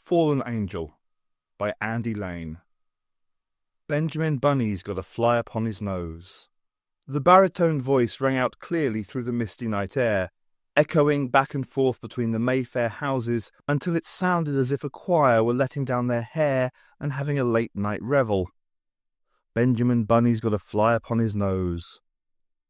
Fallen Angel by Andy Lane. Benjamin Bunny's got a fly upon his nose. The baritone voice rang out clearly through the misty night air, echoing back and forth between the Mayfair houses until it sounded as if a choir were letting down their hair and having a late-night revel. Benjamin Bunny's got a fly upon his nose.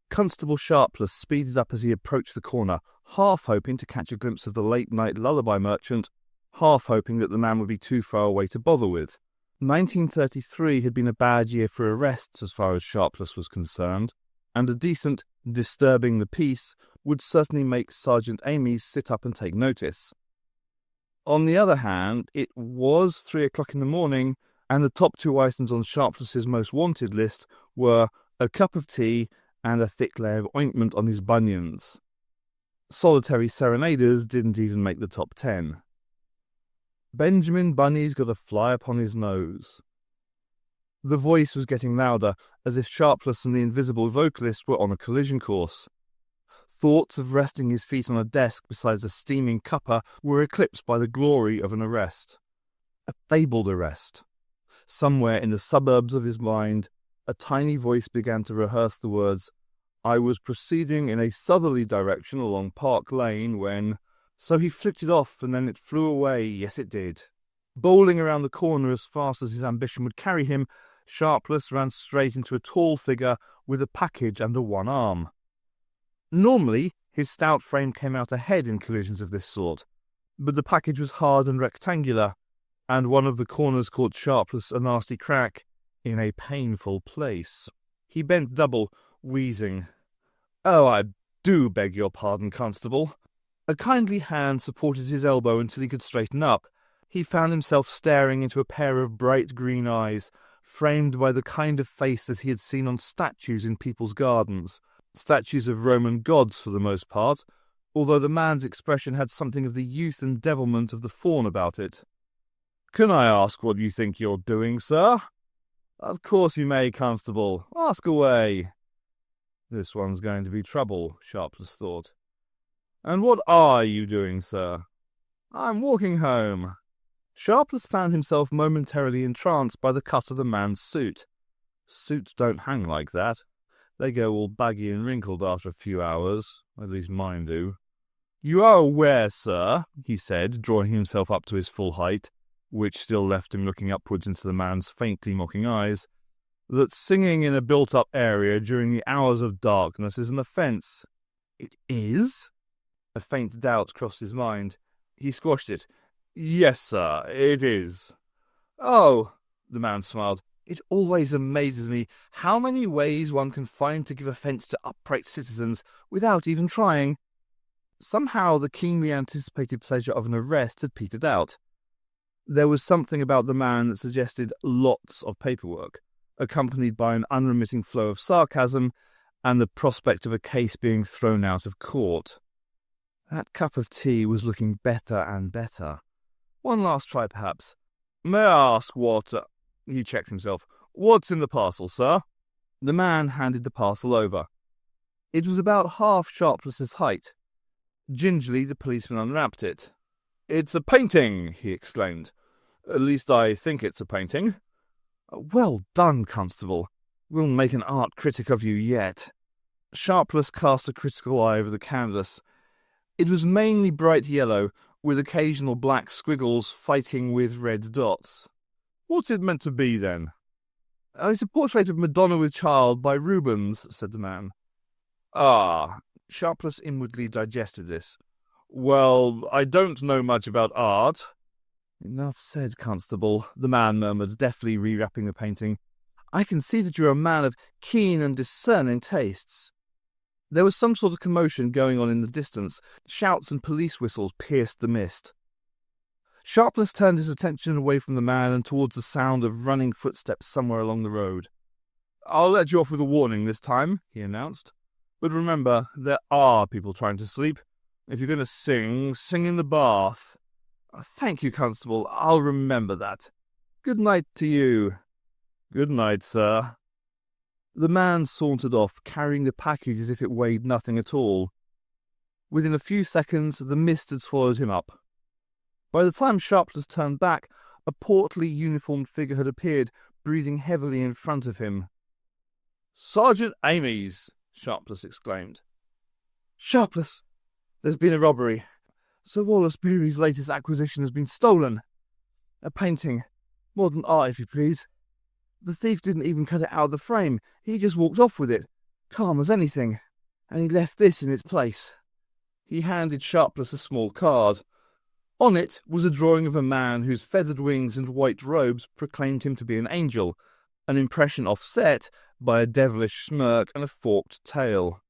Constable Sharpless speeded up as he approached the corner, half hoping to catch a glimpse of the late-night lullaby merchant, half hoping that the man would be too far away to bother with. 1933 had been a bad year for arrests as far as Sharpless was concerned, and a decent disturbing the peace would certainly make Sergeant Amy's sit up and take notice. On the other hand, it was 3 o'clock in the morning, and the top 2 items on Sharpless's most wanted list were a cup of tea and a thick layer of ointment on his bunions. Solitary serenaders didn't even make the top 10. Benjamin Bunny's got a fly upon his nose. The voice was getting louder, as if Sharpless and the invisible vocalist were on a collision course. Thoughts of resting his feet on a desk beside a steaming cuppa were eclipsed by the glory of an arrest. A fabled arrest. Somewhere in the suburbs of his mind, a tiny voice began to rehearse the words, "I was proceeding in a southerly direction along Park Lane when..." So he flicked it off, and then it flew away. Yes, it did. Bowling around the corner as fast as his ambition would carry him, Sharpless ran straight into a tall figure with a package under one arm. Normally, his stout frame came out ahead in collisions of this sort, but the package was hard and rectangular, and one of the corners caught Sharpless a nasty crack in a painful place. He bent double, wheezing. "Oh, I do beg your pardon, Constable." A kindly hand supported his elbow until he could straighten up. He found himself staring into a pair of bright green eyes, framed by the kind of face that he had seen on statues in people's gardens. Statues of Roman gods for the most part, although the man's expression had something of the youth and devilment of the faun about it. "Can I ask what you think you're doing, sir?" "Of course you may, Constable. Ask away." This one's going to be trouble, Sharpless thought. "And what are you doing, sir?" "I'm walking home." Sharpless found himself momentarily entranced by the cut of the man's suit. Suits don't hang like that. They go all baggy and wrinkled after a few hours. At least mine do. "You are aware, sir," he said, drawing himself up to his full height, which still left him looking upwards into the man's faintly mocking eyes, "that singing in a built-up area during the hours of darkness is an offence." "It is?" A faint doubt crossed his mind. He squashed it. "Yes, sir, it is." "Oh," the man smiled. "It always amazes me how many ways one can find to give offence to upright citizens without even trying." Somehow the keenly anticipated pleasure of an arrest had petered out. There was something about the man that suggested lots of paperwork, accompanied by an unremitting flow of sarcasm and the prospect of a case being thrown out of court. That cup of tea was looking better and better. One last try, perhaps. "May I ask what..." He checked himself. "What's in the parcel, sir?" The man handed the parcel over. It was about half Sharpless's height. Gingerly, the policeman unwrapped it. "It's a painting," he exclaimed. "At least I think it's a painting." "Well done, Constable. We'll make an art critic of you yet." Sharpless cast a critical eye over the canvas. It was mainly bright yellow, with occasional black squiggles fighting with red dots. "What's it meant to be, then?" "It's a portrait of Madonna with Child by Rubens," said the man. "Ah." Sharpless inwardly digested this. "Well, I don't know much about art." "Enough said, Constable," the man murmured, deftly rewrapping the painting. "I can see that you're a man of keen and discerning tastes." There was some sort of commotion going on in the distance. Shouts and police whistles pierced the mist. Sharpless turned his attention away from the man and towards the sound of running footsteps somewhere along the road. "I'll let you off with a warning this time," he announced. "But remember, there are people trying to sleep. If you're going to sing, sing in the bath." "Thank you, Constable. I'll remember that. Good night to you." "Good night, sir." The man sauntered off, carrying the package as if it weighed nothing at all. Within a few seconds, the mist had swallowed him up. By the time Sharpless turned back, a portly uniformed figure had appeared, breathing heavily in front of him. "Sergeant Ames!" Sharpless exclaimed. "Sharpless, there's been a robbery. Sir Wallace Beery's latest acquisition has been stolen. A painting. Modern art, if you please. The thief didn't even cut it out of the frame. He just walked off with it, calm as anything. And he left this in its place." He handed Sharpless a small card. On it was a drawing of a man whose feathered wings and white robes proclaimed him to be an angel, an impression offset by a devilish smirk and a forked tail.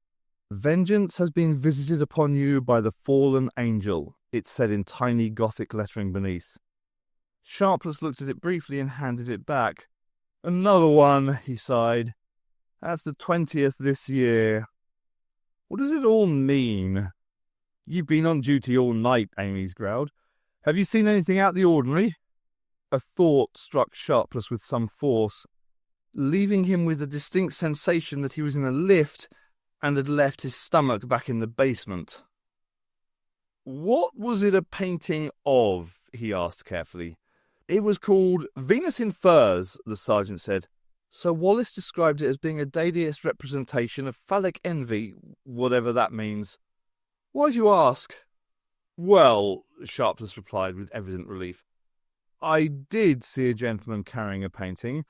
"Vengeance has been visited upon you by the fallen angel," it said in tiny Gothic lettering beneath. Sharpless looked at it briefly and handed it back. "Another one," he sighed. "That's the 20th this year. What does it all mean?" "You've been on duty all night," Ames growled. "Have you seen anything out of the ordinary?" A thought struck Sharpless with some force, leaving him with a distinct sensation that he was in a lift and had left his stomach back in the basement. "What was it a painting of?" he asked carefully. "It was called Venus in Furs," the sergeant said. "Sir Wallace described it as being a dadaist representation of phallic envy, whatever that means." "Why do you ask?" "Well," Sharpless replied with evident relief, "I did see a gentleman carrying a painting,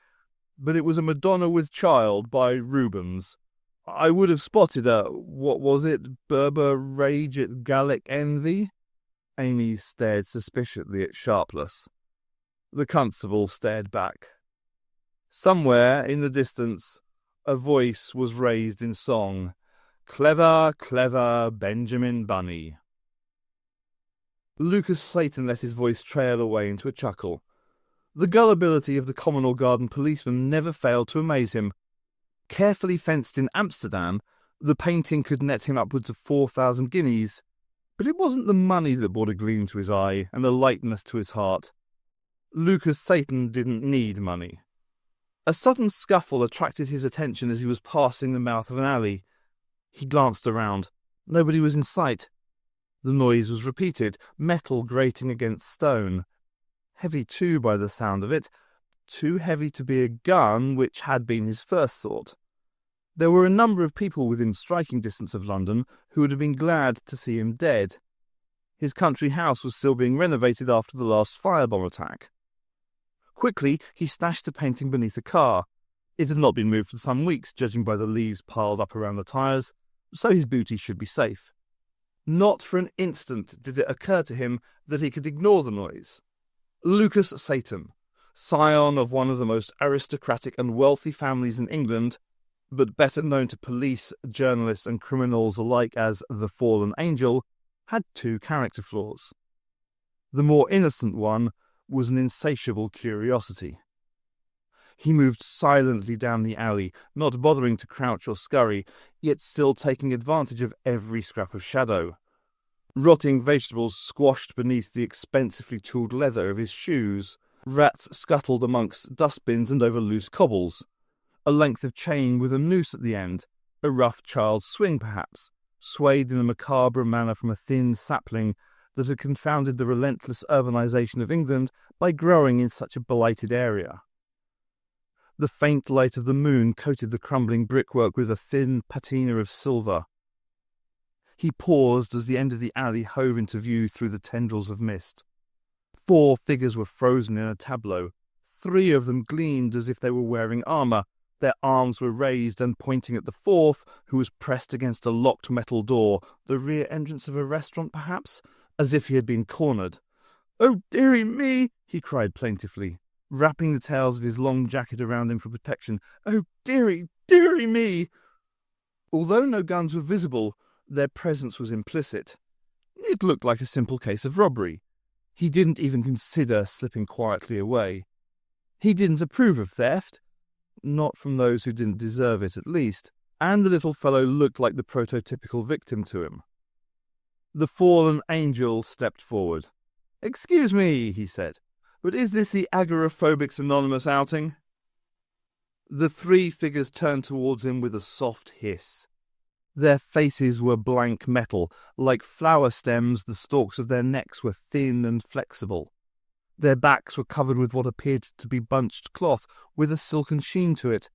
but it was a Madonna with Child by Rubens. I would have spotted what was it, Berber Rage at Gallic Envy?" Amy stared suspiciously at Sharpless. The constable stared back. Somewhere in the distance, a voice was raised in song. "Clever, clever Benjamin Bunny." Lucas Satan let his voice trail away into a chuckle. The gullibility of the common or garden policeman never failed to amaze him. Carefully fenced in Amsterdam, the painting could net him upwards of 4,000 guineas, but it wasn't the money that brought a gleam to his eye and a lightness to his heart. Lucas Satan didn't need money. A sudden scuffle attracted his attention as he was passing the mouth of an alley. He glanced around. Nobody was in sight. The noise was repeated, metal grating against stone. Heavy too by the sound of it, too heavy to be a gun, which had been his first thought. There were a number of people within striking distance of London who would have been glad to see him dead. His country house was still being renovated after the last firebomb attack. Quickly, he stashed the painting beneath a car. It had not been moved for some weeks, judging by the leaves piled up around the tyres, so his booty should be safe. Not for an instant did it occur to him that he could ignore the noise. Lucas Satan, scion of one of the most aristocratic and wealthy families in England, but better known to police, journalists and criminals alike as the Fallen Angel, had two character flaws. The more innocent one was an insatiable curiosity. He moved silently down the alley, not bothering to crouch or scurry, yet still taking advantage of every scrap of shadow. Rotting vegetables squashed beneath the expensively tooled leather of his shoes. Rats scuttled amongst dustbins and over loose cobbles. A length of chain with a noose at the end, a rough child's swing perhaps, swayed in a macabre manner from a thin sapling that had confounded the relentless urbanization of England by growing in such a blighted area. The faint light of the moon coated the crumbling brickwork with a thin patina of silver. He paused as the end of the alley hove into view through the tendrils of mist. 4 figures were frozen in a tableau. 3 of them gleamed as if they were wearing armour. Their arms were raised and pointing at the 4th, who was pressed against a locked metal door, the rear entrance of a restaurant perhaps, as if he had been cornered. "Oh, dearie me!" he cried plaintively, wrapping the tails of his long jacket around him for protection. "Oh, dearie, dearie me!" Although no guns were visible, their presence was implicit. It looked like a simple case of robbery. He didn't even consider slipping quietly away. He didn't approve of theft, not from those who didn't deserve it at least, and the little fellow looked like the prototypical victim to him. The Fallen Angel stepped forward. "Excuse me," he said, "but is this the Agoraphobics Anonymous outing?" The 3 figures turned towards him with a soft hiss. Their faces were blank metal. Like flower stems, the stalks of their necks were thin and flexible. Their backs were covered with what appeared to be bunched cloth with a silken sheen to it,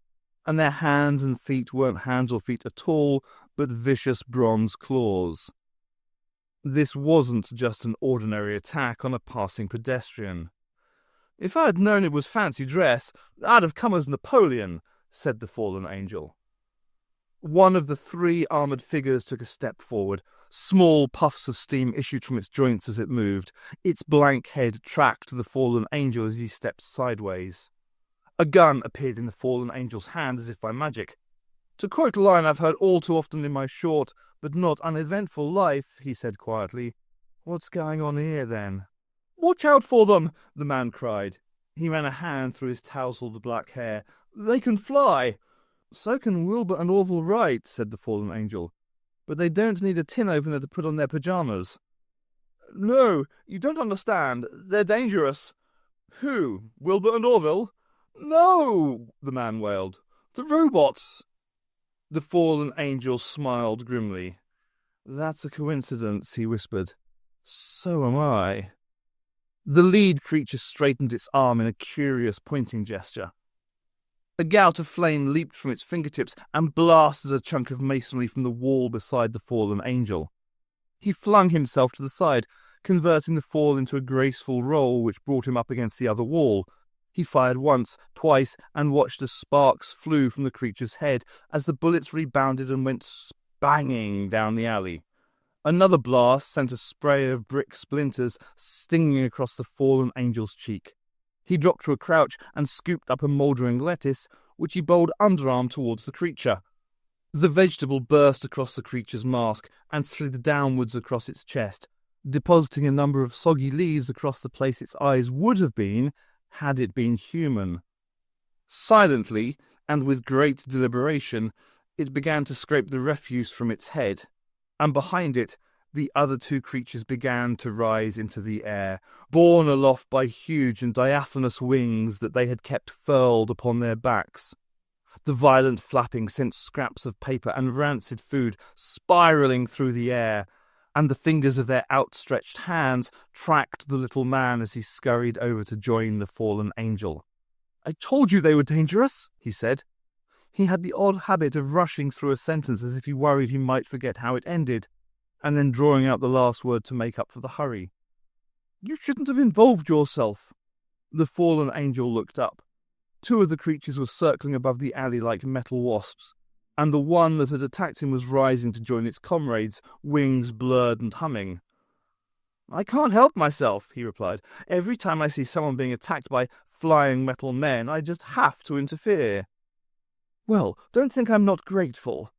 and their hands and feet weren't hands or feet at all, but vicious bronze claws. This wasn't just an ordinary attack on a passing pedestrian. "If I had known it was fancy dress, I'd have come as Napoleon," said the fallen angel. One of the 3 armoured figures took a step forward. Small puffs of steam issued from its joints as it moved. Its blank head tracked the fallen angel as he stepped sideways. A gun appeared in the fallen angel's hand as if by magic. "To quote a line I've heard all too often in my short but not uneventful life," he said quietly. "What's going on here, then?" "Watch out for them!" the man cried. He ran a hand through his tousled black hair. "They can fly!" "So can Wilbur and Orville Wright," said the fallen angel. "But they don't need a tin opener to put on their pyjamas." "No, you don't understand. They're dangerous." "Who? Wilbur and Orville?" "No!" the man wailed. "The robots!" The fallen angel smiled grimly. "That's a coincidence," he whispered. "So am I." The lead creature straightened its arm in a curious pointing gesture. A gout of flame leaped from its fingertips and blasted a chunk of masonry from the wall beside the fallen angel. He flung himself to the side, converting the fall into a graceful roll which brought him up against the other wall. He fired once, twice, and watched as sparks flew from the creature's head as the bullets rebounded and went spanging down the alley. Another blast sent a spray of brick splinters stinging across the fallen angel's cheek. He dropped to a crouch and scooped up a mouldering lettuce, which he bowled underarm towards the creature. The vegetable burst across the creature's mask and slid downwards across its chest, depositing a number of soggy leaves across the place its eyes would have been had it been human. Silently, and with great deliberation, it began to scrape the refuse from its head, and behind it, the other 2 creatures began to rise into the air, borne aloft by huge and diaphanous wings that they had kept furled upon their backs. The violent flapping sent scraps of paper and rancid food spiralling through the air, and the fingers of their outstretched hands tracked the little man as he scurried over to join the fallen angel. "I told you they were dangerous," he said. He had the odd habit of rushing through a sentence as if he worried he might forget how it ended, and then drawing out the last word to make up for the hurry. "You shouldn't have involved yourself." The fallen angel looked up. 2 of the creatures were circling above the alley like metal wasps, and the one that had attacked him was rising to join its comrades, wings blurred and humming. "I can't help myself," he replied. "Every time I see someone being attacked by flying metal men, I just have to interfere." "Well, don't think I'm not grateful.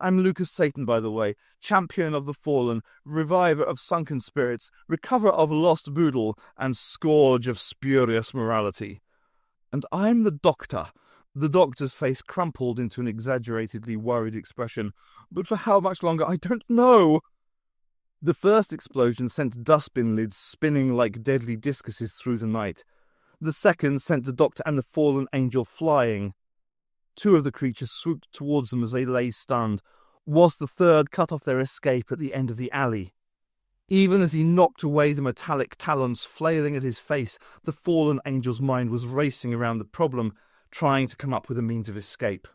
I'm Lucas Satan, by the way, champion of the fallen, reviver of sunken spirits, recoverer of lost boodle, and scourge of spurious morality. And I'm the doctor." The doctor's face crumpled into an exaggeratedly worried expression. "But for how much longer, I don't know." The first explosion sent dustbin lids spinning like deadly discuses through the night. The second sent the doctor and the fallen angel flying. 2 of the creatures swooped towards them as they lay stunned, whilst the third cut off their escape at the end of the alley. Even as he knocked away the metallic talons flailing at his face, the fallen angel's mind was racing around the problem, trying to come up with a means of escape.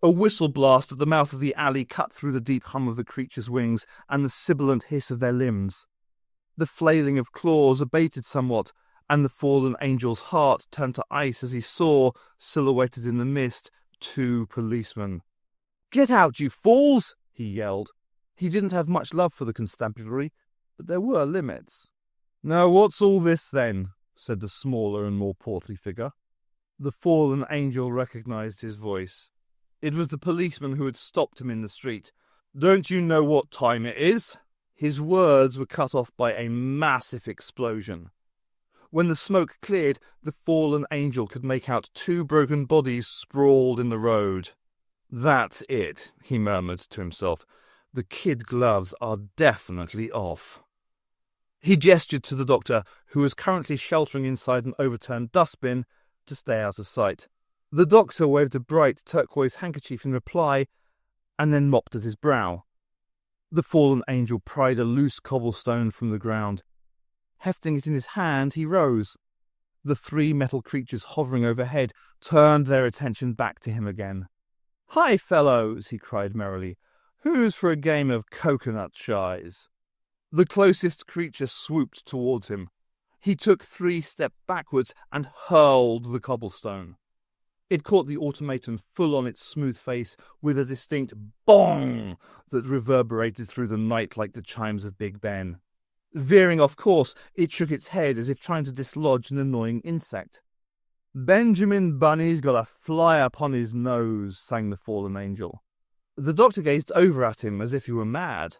A whistle blast at the mouth of the alley cut through the deep hum of the creature's wings and the sibilant hiss of their limbs. The flailing of claws abated somewhat, and the fallen angel's heart turned to ice as he saw, silhouetted in the mist, 2 policemen. "Get out, you fools!" he yelled. He didn't have much love for the constabulary, but there were limits. "Now what's all this, then?" said the smaller and more portly figure. The fallen angel recognized his voice. It was the policeman who had stopped him in the street. "Don't you know what time it is?" His words were cut off by a massive explosion. When the smoke cleared, the fallen angel could make out 2 broken bodies sprawled in the road. "That's it," he murmured to himself. "The kid gloves are definitely off." He gestured to the doctor, who was currently sheltering inside an overturned dustbin, to stay out of sight. The doctor waved a bright turquoise handkerchief in reply, and then mopped at his brow. The fallen angel pried a loose cobblestone from the ground. Hefting it in his hand, he rose. The 3 metal creatures hovering overhead turned their attention back to him again. "Hi, fellows," he cried merrily. "Who's for a game of coconut shies?" The closest creature swooped towards him. He took 3 steps backwards and hurled the cobblestone. It caught the automaton full on its smooth face with a distinct bong that reverberated through the night like the chimes of Big Ben. Veering off course, it shook its head as if trying to dislodge an annoying insect. "Benjamin Bunny's got a fly upon his nose," sang the fallen angel. The doctor gazed over at him as if he were mad.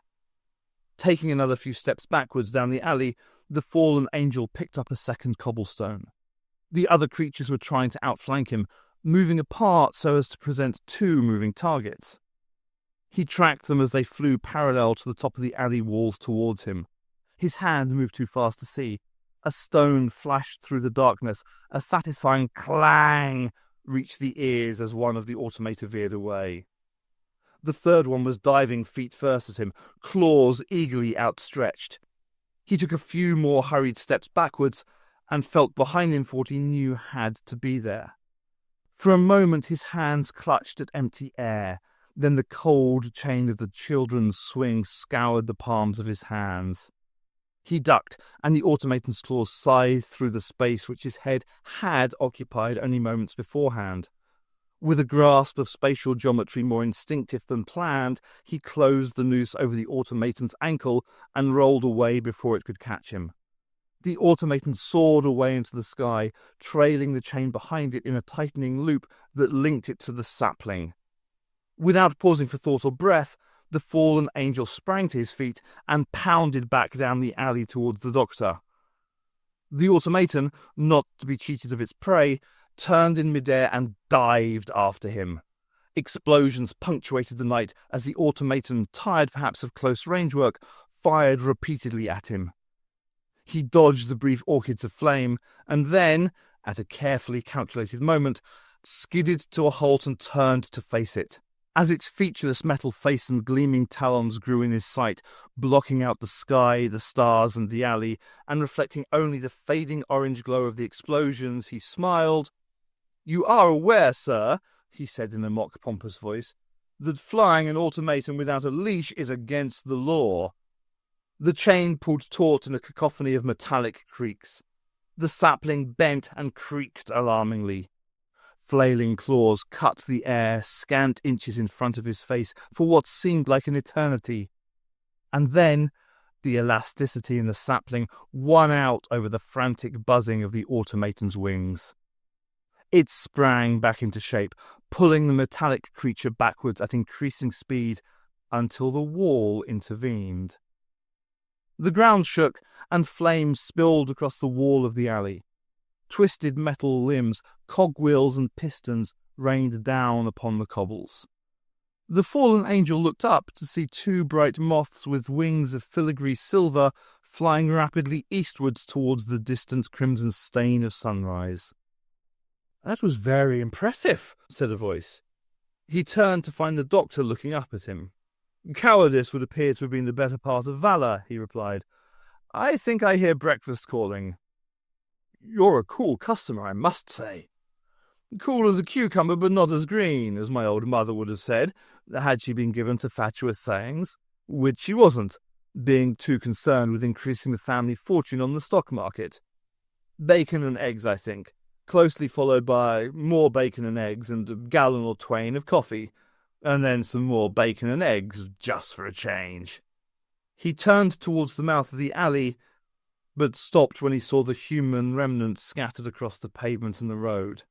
Taking another few steps backwards down the alley, the fallen angel picked up a second cobblestone. The other creatures were trying to outflank him, moving apart so as to present 2 moving targets. He tracked them as they flew parallel to the top of the alley walls towards him. His hand moved too fast to see. A stone flashed through the darkness. A satisfying clang reached the ears as one of the automata veered away. The third one was diving feet first at him, claws eagerly outstretched. He took a few more hurried steps backwards and felt behind him for what he knew had to be there. For a moment his hands clutched at empty air. Then the cold chain of the children's swing scoured the palms of his hands. He ducked, and the automaton's claws scythed through the space which his head had occupied only moments beforehand. With a grasp of spatial geometry more instinctive than planned, he closed the noose over the automaton's ankle and rolled away before it could catch him. The automaton soared away into the sky, trailing the chain behind it in a tightening loop that linked it to the sapling. Without pausing for thought or breath, the fallen angel sprang to his feet and pounded back down the alley towards the doctor. The automaton, not to be cheated of its prey, turned in midair and dived after him. Explosions punctuated the night as the automaton, tired perhaps of close range work, fired repeatedly at him. He dodged the brief orchids of flame, and then, at a carefully calculated moment, skidded to a halt and turned to face it. As its featureless metal face and gleaming talons grew in his sight, blocking out the sky, the stars, and the alley, and reflecting only the fading orange glow of the explosions, he smiled. "You are aware, sir," he said in a mock pompous voice, "that flying an automaton without a leash is against the law." The chain pulled taut in a cacophony of metallic creaks. The sapling bent and creaked alarmingly. Flailing claws cut the air scant inches in front of his face for what seemed like an eternity. And then the elasticity in the sapling won out over the frantic buzzing of the automaton's wings. It sprang back into shape, pulling the metallic creature backwards at increasing speed until the wall intervened. The ground shook, and flames spilled across the wall of the alley. Twisted metal limbs, cogwheels and pistons rained down upon the cobbles. The fallen angel looked up to see 2 bright moths with wings of filigree silver flying rapidly eastwards towards the distant crimson stain of sunrise. "That was very impressive," said a voice. He turned to find the doctor looking up at him. "Cowardice would appear to have been the better part of valour," he replied. "I think I hear breakfast calling." "You're a cool customer, I must say." "Cool as a cucumber, but not as green, as my old mother would have said, had she been given to fatuous sayings, which she wasn't, being too concerned with increasing the family fortune on the stock market. Bacon and eggs, I think, closely followed by more bacon and eggs and a gallon or twain of coffee, and then some more bacon and eggs, just for a change." He turned towards the mouth of the alley, but stopped when he saw the human remnants scattered across the pavement and the road.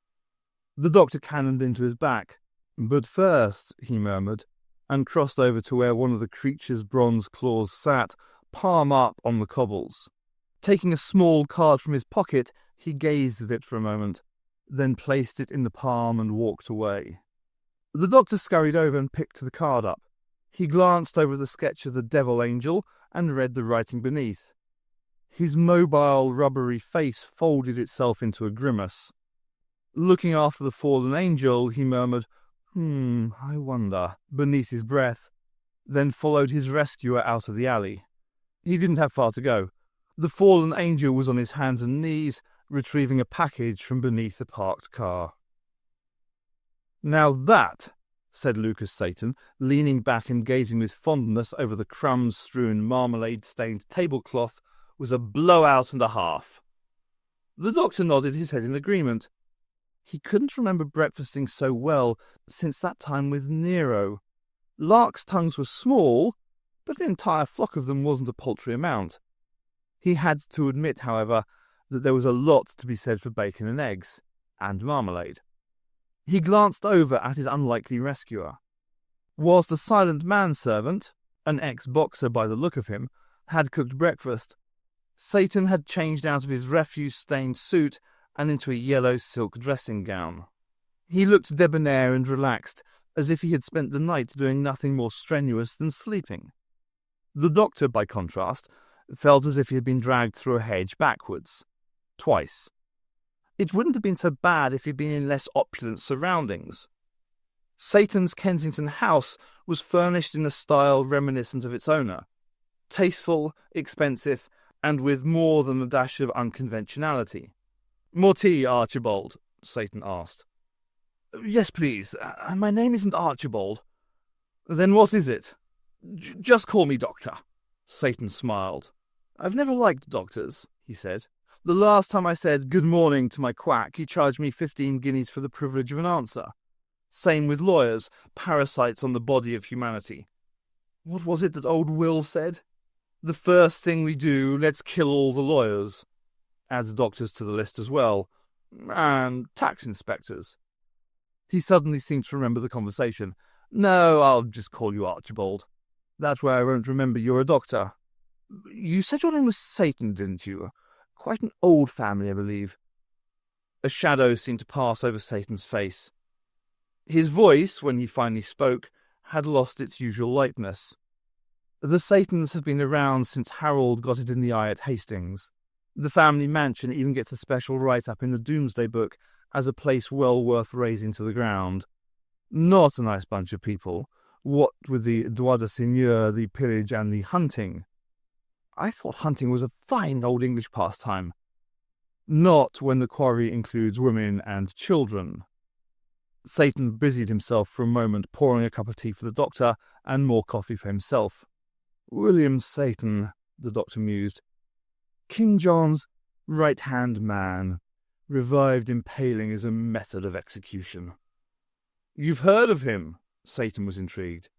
The doctor cannoned into his back. "But first," he murmured, and crossed over to where one of the creature's bronze claws sat, palm up on the cobbles. Taking a small card from his pocket, he gazed at it for a moment, then placed it in the palm and walked away. The doctor scurried over and picked the card up. He glanced over the sketch of the devil angel and read the writing beneath. His mobile, rubbery face folded itself into a grimace. Looking after the fallen angel, he murmured, I wonder, beneath his breath, then followed his rescuer out of the alley. He didn't have far to go. The fallen angel was on his hands and knees, retrieving a package from beneath the parked car. "Now that," said Lucas Satan, leaning back and gazing with fondness over the crumb-strewn, marmalade-stained tablecloth, "was a blowout and a half." The doctor nodded his head in agreement. He couldn't remember breakfasting so well since that time with Nero. Larks' tongues were small, but the entire flock of them wasn't a paltry amount. He had to admit, however, that there was a lot to be said for bacon and eggs, and marmalade. He glanced over at his unlikely rescuer. Whilst the silent manservant, an ex-boxer by the look of him, had cooked breakfast, Satan had changed out of his refuse-stained suit and into a yellow silk dressing gown. He looked debonair and relaxed, as if he had spent the night doing nothing more strenuous than sleeping. The doctor, by contrast, felt as if he had been dragged through a hedge backwards. Twice. It wouldn't have been so bad if he'd been in less opulent surroundings. Satan's Kensington house was furnished in a style reminiscent of its owner. Tasteful, expensive, and with more than a dash of unconventionality. "More tea, Archibald?" Satan asked. "Yes, please. My name isn't Archibald." "Then what is it?" Just call me Doctor." Satan smiled. "I've never liked doctors," he said. "The last time I said good morning to my quack, he charged me 15 guineas for the privilege of an answer. Same with lawyers, parasites on the body of humanity. What was it that old Will said? The first thing we do, let's kill all the lawyers. Add doctors to the list as well. And tax inspectors." He suddenly seemed to remember the conversation. "No, I'll just call you Archibald. That way I won't remember you're a doctor. You said your name was Satan, didn't you? Quite an old family, I believe." A shadow seemed to pass over Satan's face. His voice, when he finally spoke, had lost its usual lightness. The Satans have been around since Harold got it in the eye at Hastings. The family mansion even gets a special write-up in the Doomsday Book as a place well worth razing to the ground. Not a nice bunch of people, what with the droit de seigneur, the pillage, and the hunting. I thought hunting was a fine old English pastime. Not when the quarry includes women and children. Satan busied himself for a moment pouring a cup of tea for the doctor and more coffee for himself. William Satan, the doctor mused. King John's right-hand man, revived impaling as a method of execution. "You've heard of him?" Satan was intrigued.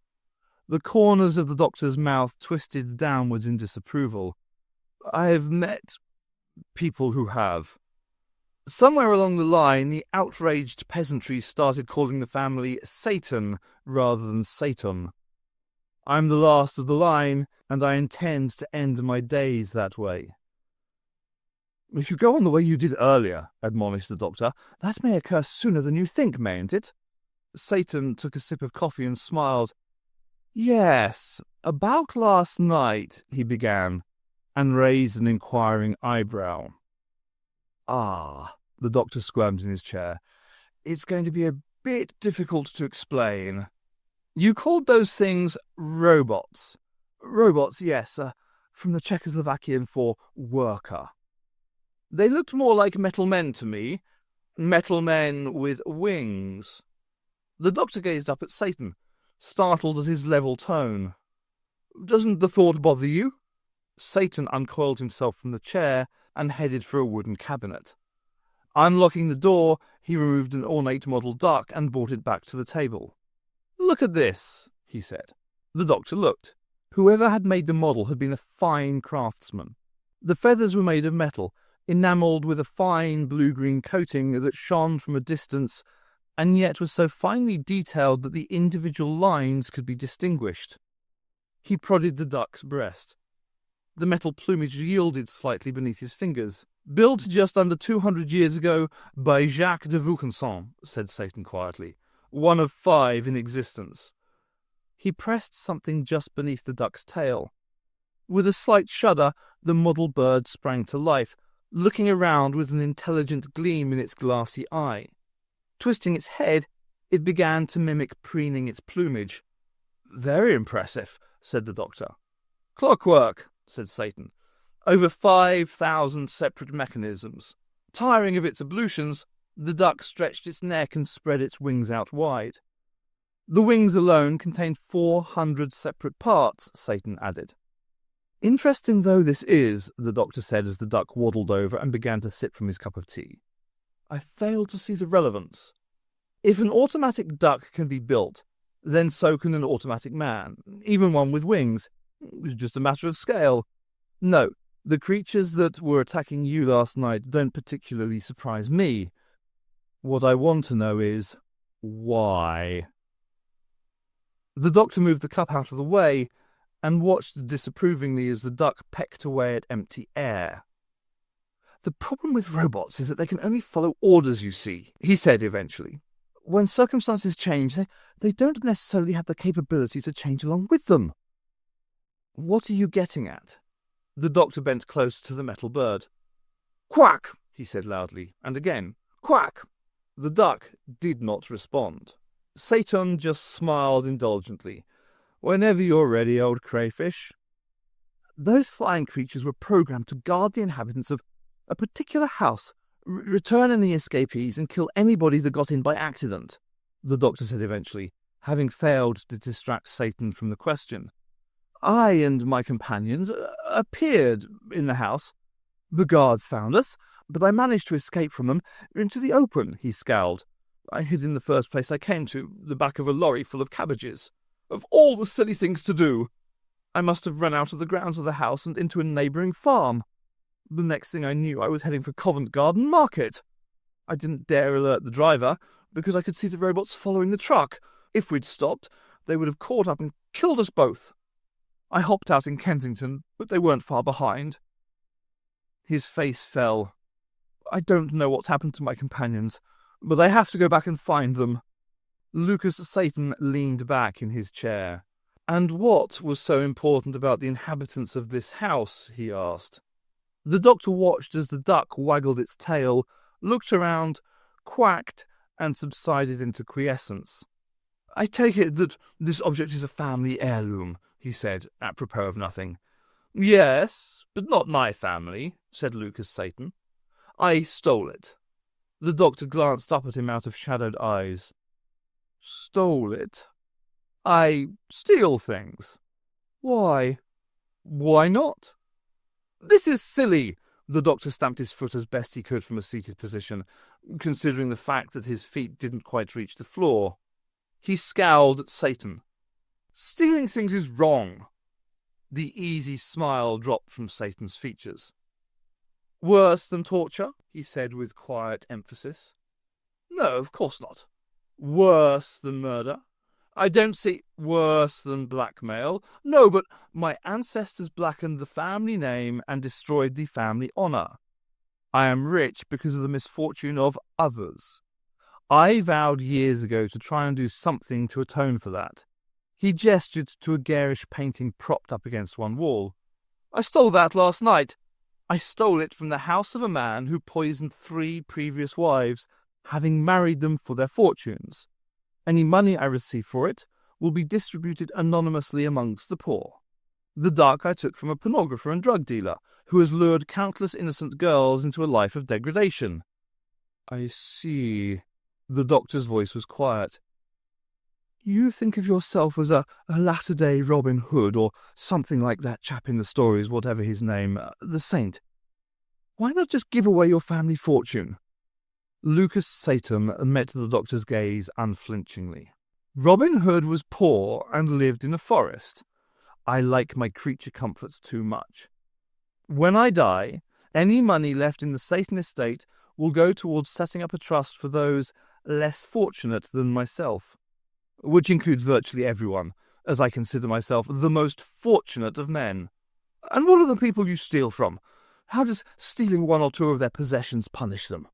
The corners of the doctor's mouth twisted downwards in disapproval. "I've met people who have." Somewhere along the line, the outraged peasantry started calling the family Satan rather than Satan. I'm the last of the line, and I intend to end my days that way. "If you go on the way you did earlier," admonished the doctor, "that may occur sooner than you think, mayn't it?" Satan took a sip of coffee and smiled. "Yes, about last night," he began, and raised an inquiring eyebrow. "Ah," the doctor squirmed in his chair. "It's going to be a bit difficult to explain. You called those things robots." "Robots, yes, from the Czechoslovakian for worker." "They looked more like metal men to me. Metal men with wings." The doctor gazed up at Satan, startled at his level tone. "Doesn't the thought bother you?" Satan uncoiled himself from the chair and headed for a wooden cabinet. Unlocking the door, he removed an ornate model duck and brought it back to the table. "Look at this," he said. The doctor looked. Whoever had made the model had been a fine craftsman. The feathers were made of metal, enamelled with a fine blue-green coating that shone from a distance and yet was so finely detailed that the individual lines could be distinguished. He prodded the duck's breast. The metal plumage yielded slightly beneath his fingers. "Built just under 200 years ago by Jacques de Vaucanson," said Satan quietly. "One of 5 in existence." He pressed something just beneath the duck's tail. With a slight shudder, the model bird sprang to life, looking around with an intelligent gleam in its glassy eye. Twisting its head, It began to mimic preening its plumage. "Very impressive," said the doctor. "Clockwork," said Satan. "Over 5,000 separate mechanisms." Tiring of its ablutions, the duck stretched its neck and spread its wings out wide. "The wings alone contain 400 separate parts," Satan added. "Interesting though this is," the doctor said as the duck waddled over and began to sip from his cup of tea, "I fail to see the relevance. If an automatic duck can be built, then so can an automatic man, even one with wings. It's just a matter of scale. No, the creatures that were attacking you last night don't particularly surprise me. What I want to know is, why?" The doctor moved the cup out of the way and watched disapprovingly as the duck pecked away at empty air. "The problem with robots is that they can only follow orders, you see," he said eventually. "When circumstances change, they don't necessarily have the capability to change along with them." "What are you getting at?" The doctor bent close to the metal bird. "Quack," he said loudly, and again, "Quack." The duck did not respond. Satan just smiled indulgently. "Whenever you're ready, old crayfish." "Those flying creatures were programmed to guard the inhabitants of a particular house, return any escapees, and kill anybody that got in by accident," the doctor said eventually, having failed to distract Satan from the question. "I and my companions appeared in the house. The guards found us, but I managed to escape from them into the open," he scowled. "I hid in the first place I came to, the back of a lorry full of cabbages. Of all the silly things to do! I must have run out of the grounds of the house and into a neighbouring farm. The next thing I knew, I was heading for Covent Garden Market. I didn't dare alert the driver, because I could see the robots following the truck. If we'd stopped, they would have caught up and killed us both. I hopped out in Kensington, but they weren't far behind." His face fell. "I don't know what's happened to my companions, but I have to go back and find them." Lucas Satan leaned back in his chair. "And what was so important about the inhabitants of this house?" he asked. The doctor watched as the duck waggled its tail, looked around, quacked, and subsided into quiescence. "I take it that this object is a family heirloom," he said, apropos of nothing. "Yes, but not my family," said Lucas Satan. "I stole it." The doctor glanced up at him out of shadowed eyes. "Stole it? I steal things. Why? Why not?" "This is silly." The doctor stamped his foot as best he could from a seated position, considering the fact that his feet didn't quite reach the floor. He scowled at Satan. "Stealing things is wrong." The easy smile dropped from Satan's features. "Worse than torture?" he said with quiet emphasis. "No, of course not." "Worse than murder?" "I don't see—" "Worse than blackmail?" "No, but my ancestors blackened the family name and destroyed the family honour. I am rich because of the misfortune of others. I vowed years ago to try and do something to atone for that." He gestured to a garish painting propped up against one wall. "I stole that last night. I stole it from the house of a man who poisoned 3 previous wives, having married them for their fortunes. Any money I receive for it will be distributed anonymously amongst the poor. The duck I took from a pornographer and drug dealer, who has lured countless innocent girls into a life of degradation." "I see." The doctor's voice was quiet. "You think of yourself as a latter-day Robin Hood, or something like that chap in the stories, whatever his name, the saint. Why not just give away your family fortune?" Lucas Satan met the doctor's gaze unflinchingly. "Robin Hood was poor and lived in a forest. I like my creature comforts too much. When I die, any money left in the Satan estate will go towards setting up a trust for those less fortunate than myself, which includes virtually everyone, as I consider myself the most fortunate of men." "And what are the people you steal from? How does stealing 1 or 2 of their possessions punish them?"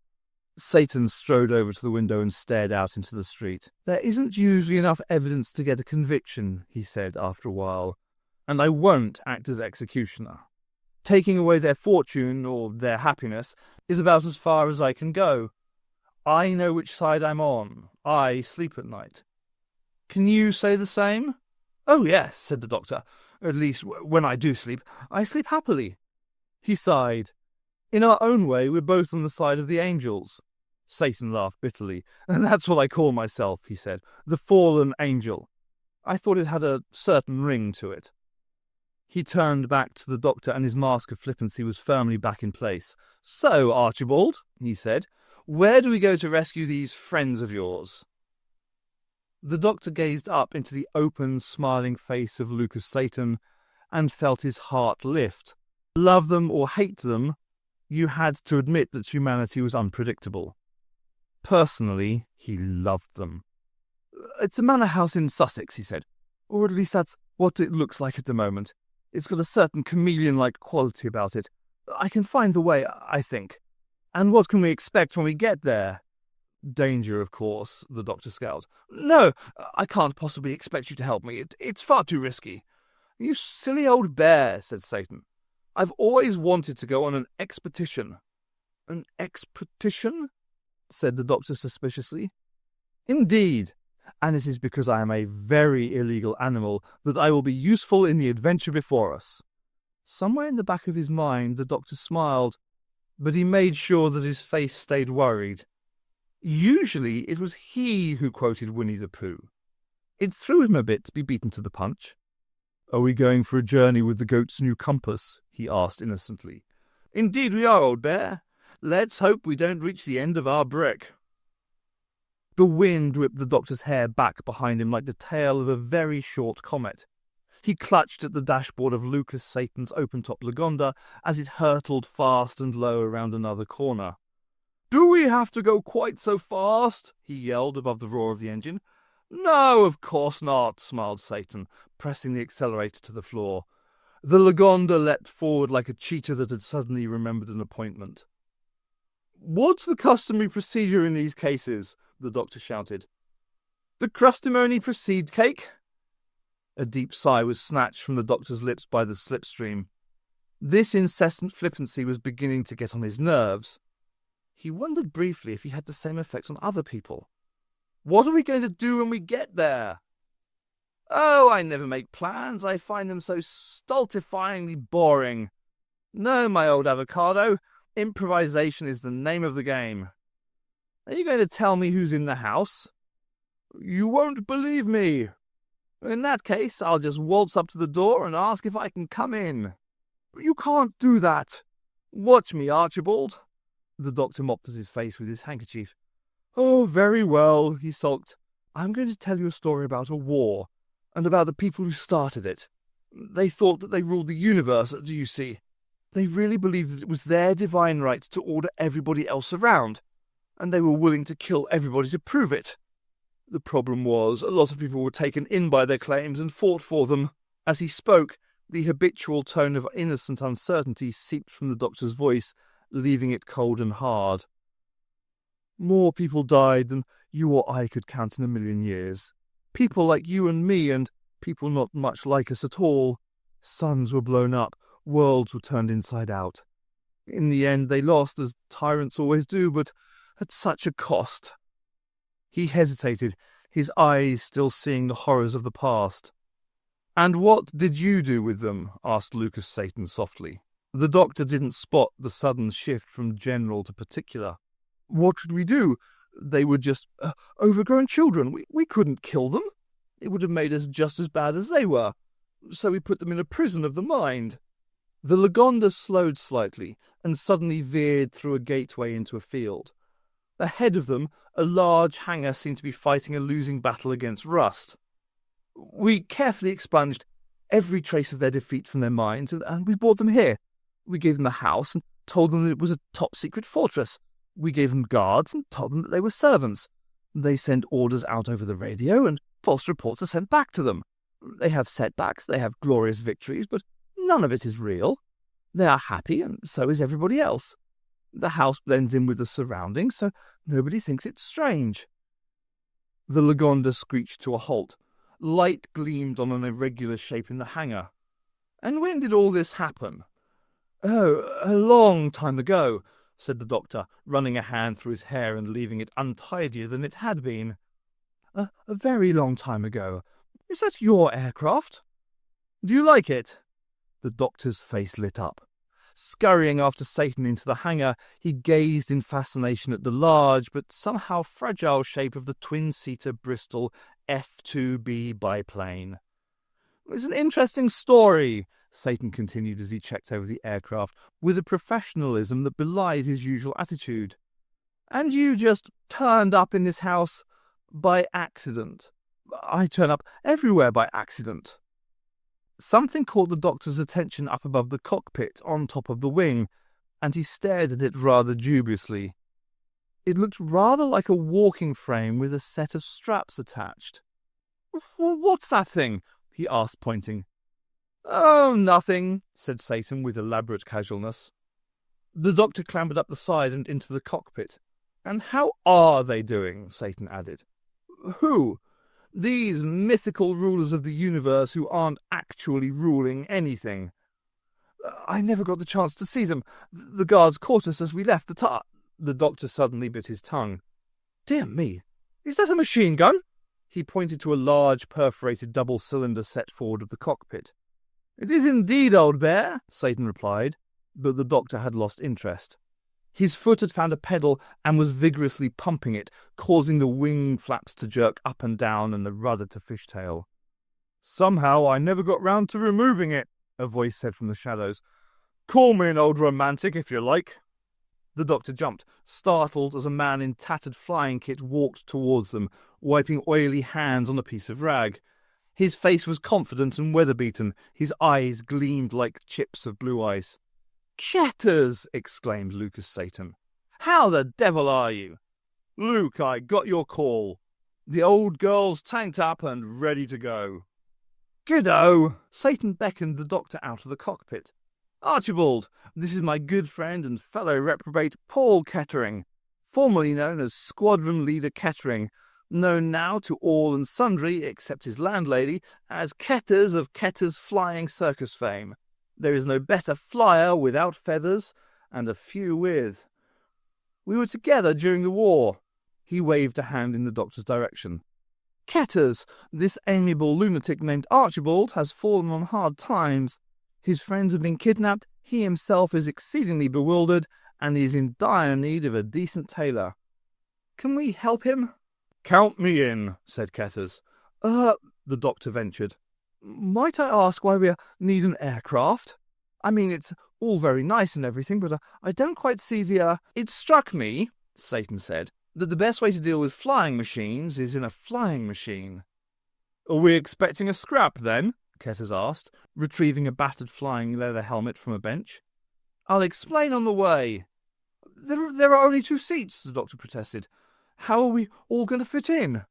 Satan strode over to the window and stared out into the street. "There isn't usually enough evidence to get a conviction," he said after a while, "and I won't act as executioner. Taking away their fortune, or their happiness, is about as far as I can go. I know which side I'm on. I sleep at night. Can you say the same? Oh, yes, said the doctor. At least when I do sleep, I sleep happily. He sighed. In our own way, we're both on the side of the angels. Satan laughed bitterly. And that's what I call myself, he said. The fallen angel. I thought it had a certain ring to it. He turned back to the doctor, and his mask of flippancy was firmly back in place. So, Archibald, he said, where do we go to rescue these friends of yours? The doctor gazed up into the open, smiling face of Lucas Satan and felt his heart lift. Love them or hate them, you had to admit that humanity was unpredictable. Personally, he loved them. It's a manor house in Sussex, he said. Or at least that's what it looks like at the moment. It's got a certain chameleon-like quality about it. I can find the way, I think. And what can we expect when we get there? Danger, of course, the doctor scowled. No, I can't possibly expect you to help me. It's far too risky. You silly old bear, said Satan. I've always wanted to go on an expedition. An expedition? Said the doctor suspiciously. Indeed, and it is because I am a very illegal animal that I will be useful in the adventure before us. Somewhere in the back of his mind the doctor smiled, but he made sure that his face stayed worried. Usually it was he who quoted Winnie the Pooh. It threw him a bit to be beaten to the punch. Are we going for a journey with the goat's new compass? He asked innocently. Indeed we are, old bear. Let's hope we don't reach the end of our brick. The wind whipped the doctor's hair back behind him like the tail of a very short comet. He clutched at the dashboard of Lucas Satan's open-top Lagonda as it hurtled fast and low around another corner. Do we have to go quite so fast? He yelled above the roar of the engine. No, of course not, smiled Satan, pressing the accelerator to the floor. The Lagonda leapt forward like a cheetah that had suddenly remembered an appointment. What's the customary procedure in these cases? The doctor shouted. The crustimony proceed cake? A deep sigh was snatched from the doctor's lips by the slipstream. This incessant flippancy was beginning to get on his nerves. He wondered briefly if he had the same effect on other people. What are we going to do when we get there? Oh, I never make plans. I find them so stultifyingly boring. No, my old avocado, improvisation is the name of the game. Are you going to tell me who's in the house? You won't believe me. In that case, I'll just waltz up to the door and ask if I can come in. You can't do that. Watch me, Archibald. The doctor mopped at his face with his handkerchief. Oh, very well, he sulked. I'm going to tell you a story about a war, and about the people who started it. They thought that they ruled the universe, do you see? They really believed that it was their divine right to order everybody else around, and they were willing to kill everybody to prove it. The problem was, a lot of people were taken in by their claims and fought for them. As he spoke, the habitual tone of innocent uncertainty seeped from the doctor's voice, leaving it cold and hard. More people died than you or I could count in 1,000,000 years. People like you and me, and people not much like us at all. Suns were blown up, worlds were turned inside out. In the end they lost, as tyrants always do, but at such a cost. He hesitated, his eyes still seeing the horrors of the past. And what did you do with them? Asked Lucas Satan softly. The doctor didn't spot the sudden shift from general to particular. What should we do? They were just overgrown children. We couldn't kill them. It would have made us just as bad as they were. So we put them in a prison of the mind. The Lagonda slowed slightly and suddenly veered through a gateway into a field. Ahead of them, a large hangar seemed to be fighting a losing battle against rust. We carefully expunged every trace of their defeat from their minds, and we brought them here. We gave them a house and told them that it was a top-secret fortress. We gave them guards and told them that they were servants. They send orders out over the radio, and false reports are sent back to them. They have setbacks, they have glorious victories, but none of it is real. They are happy, and so is everybody else. The house blends in with the surroundings, so nobody thinks it's strange. The Lagonda screeched to a halt. Light gleamed on an irregular shape in the hangar. And when did all this happen? Oh, a long time ago. said the doctor, running a hand through his hair and leaving it untidier than it had been. A very long time ago. Is that your aircraft? Do you like it? The doctor's face lit up. Scurrying after Satan into the hangar, he gazed in fascination at the large but somehow fragile shape of the twin-seater Bristol F-2B biplane. It's an interesting story, Satan continued as he checked over the aircraft with a professionalism that belied his usual attitude. And you just turned up in this house by accident. I turn up everywhere by accident. Something caught the doctor's attention up above the cockpit on top of the wing, and he stared at it rather dubiously. It looked rather like a walking frame with a set of straps attached. What's that thing? He asked, pointing. Oh, nothing, said Satan with elaborate casualness. The doctor clambered up the side and into the cockpit. And how are they doing? Satan added. Who? These mythical rulers of the universe who aren't actually ruling anything. I never got the chance to see them. The guards caught us as we left the The doctor suddenly bit his tongue. Dear me, is that a machine gun? He pointed to a large perforated double-cylinder set forward of the cockpit. It is indeed, old bear, Satan replied, but the doctor had lost interest. His foot had found a pedal and was vigorously pumping it, causing the wing flaps to jerk up and down and the rudder to fishtail. Somehow I never got round to removing it, a voice said from the shadows. Call me an old romantic if you like. The doctor jumped, startled as a man in tattered flying kit walked towards them, wiping oily hands on a piece of rag. His face was confident and weather-beaten. His eyes gleamed like chips of blue ice. Ketters! Exclaimed Lucas Satan. How the devil are you? Luke, I got your call. The old girl's tanked up and ready to go. Good-o! Satan beckoned the doctor out of the cockpit. Archibald, this is my good friend and fellow reprobate Paul Kettering, formerly known as Squadron Leader Kettering, known now to all and sundry, except his landlady, as Ketters of Ketter's Flying Circus fame. There is no better flyer without feathers, and a few with. We were together during the war. He waved a hand in the doctor's direction. Ketters, this amiable lunatic named Archibald, has fallen on hard times. His friends have been kidnapped, he himself is exceedingly bewildered, and is in dire need of a decent tailor. Can we help him? Count me in, said Ketters. The doctor ventured. Might I ask why we need an aircraft? I mean, it's all very nice and everything, but I don't quite see the. It struck me, Satan said, that the best way to deal with flying machines is in a flying machine. Are we expecting a scrap, then? Ketters asked, retrieving a battered flying leather helmet from a bench. I'll explain on the way. There are only 2 seats, the doctor protested. How are we all going to fit in?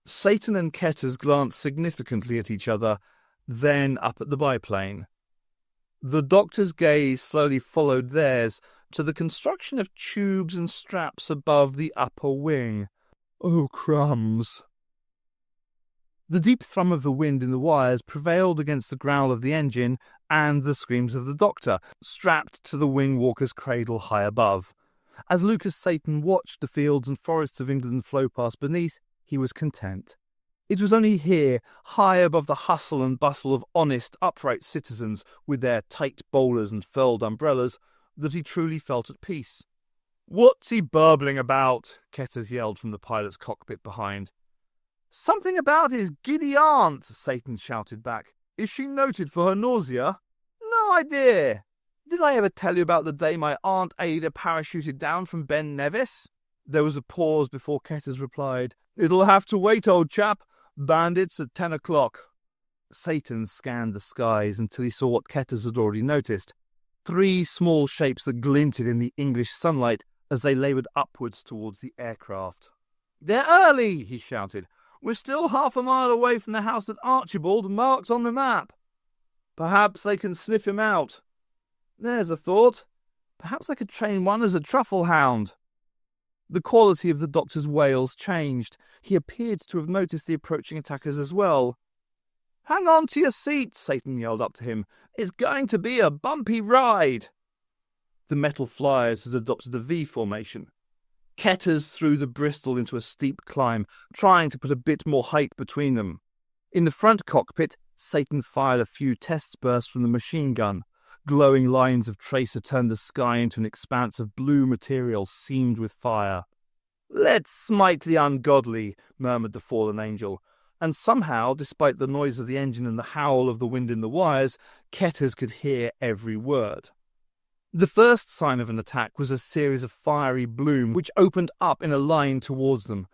Satan and Ketters glanced significantly at each other, then up at the biplane. The doctor's gaze slowly followed theirs to the construction of tubes and straps above the upper wing. Oh, crumbs! The deep thrum of the wind in the wires prevailed against the growl of the engine and the screams of the doctor, strapped to the wing walker's cradle high above. As Lucas Satan watched the fields and forests of England flow past beneath, he was content. It was only here, high above the hustle and bustle of honest, upright citizens with their tight bowlers and furled umbrellas, that he truly felt at peace. What's he burbling about? Ketters yelled from the pilot's cockpit behind. Something about his giddy aunt, Satan shouted back. Is she noted for her nausea? No idea. Did I ever tell you about the day my Aunt Ada parachuted down from Ben Nevis? There was a pause before Ketters replied. It'll have to wait, old chap. Bandits at 10 o'clock. Satan scanned the skies until he saw what Ketters had already noticed. 3 small shapes that glinted in the English sunlight as they laboured upwards towards the aircraft. They're early, he shouted. We're still half a mile away from the house that Archibald marked on the map. Perhaps they can sniff him out. There's a thought. Perhaps I could train one as a truffle hound. The quality of the doctor's wails changed. He appeared to have noticed the approaching attackers as well. Hang on to your seat, Satan yelled up to him. It's going to be a bumpy ride. The metal flyers had adopted a V formation. Ketters threw the Bristol into a steep climb, trying to put a bit more height between them. In the front cockpit, Satan fired a few test bursts from the machine gun. Glowing lines of tracer turned the sky into an expanse of blue material seamed with fire. "Let's smite the ungodly," murmured the fallen angel, and somehow, despite the noise of the engine and the howl of the wind in the wires, Ketters could hear every word. The first sign of an attack was a series of fiery bloom which opened up in a line towards them.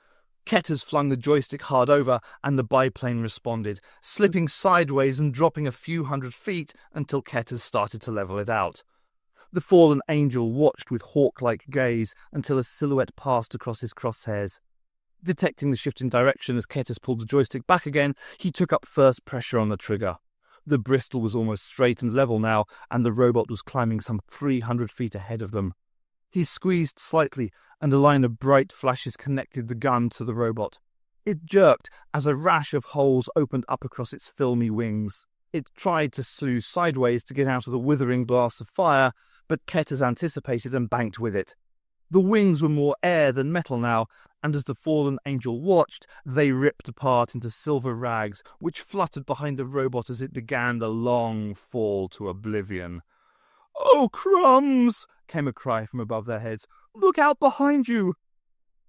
Ketters flung the joystick hard over, and the biplane responded, slipping sideways and dropping a few 100 feet until Ketters started to level it out. The fallen angel watched with hawk-like gaze until a silhouette passed across his crosshairs. Detecting the shift in direction as Ketters pulled the joystick back again, he took up first pressure on the trigger. The Bristol was almost straight and level now, and the robot was climbing some 300 feet ahead of them. He squeezed slightly, and a line of bright flashes connected the gun to the robot. It jerked as a rash of holes opened up across its filmy wings. It tried to slew sideways to get out of the withering blast of fire, but Ketters anticipated and banked with it. The wings were more air than metal now, and as the fallen angel watched, they ripped apart into silver rags, which fluttered behind the robot as it began the long fall to oblivion. "Oh, crumbs!" came a cry from above their heads. "Look out behind you!"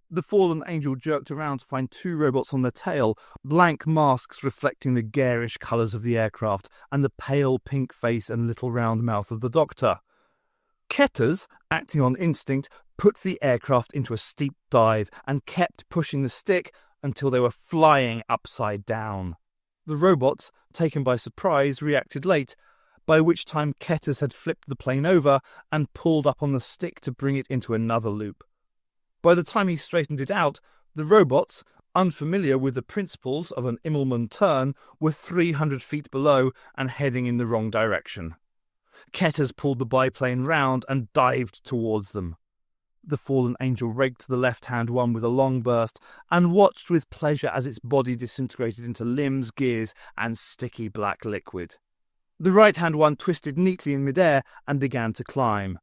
The fallen angel jerked around to find two robots on their tail, blank masks reflecting the garish colours of the aircraft and the pale pink face and little round mouth of the doctor. Ketters, acting on instinct, put the aircraft into a steep dive and kept pushing the stick until they were flying upside down. The robots, taken by surprise, reacted late, by which time Ketters had flipped the plane over and pulled up on the stick to bring it into another loop. By the time he straightened it out, the robots, unfamiliar with the principles of an Immelmann turn, were 300 feet below and heading in the wrong direction. Ketters pulled the biplane round and dived towards them. The fallen angel raked the left-hand one with a long burst and watched with pleasure as its body disintegrated into limbs, gears, and sticky black liquid. The right-hand one twisted neatly in midair and began to climb.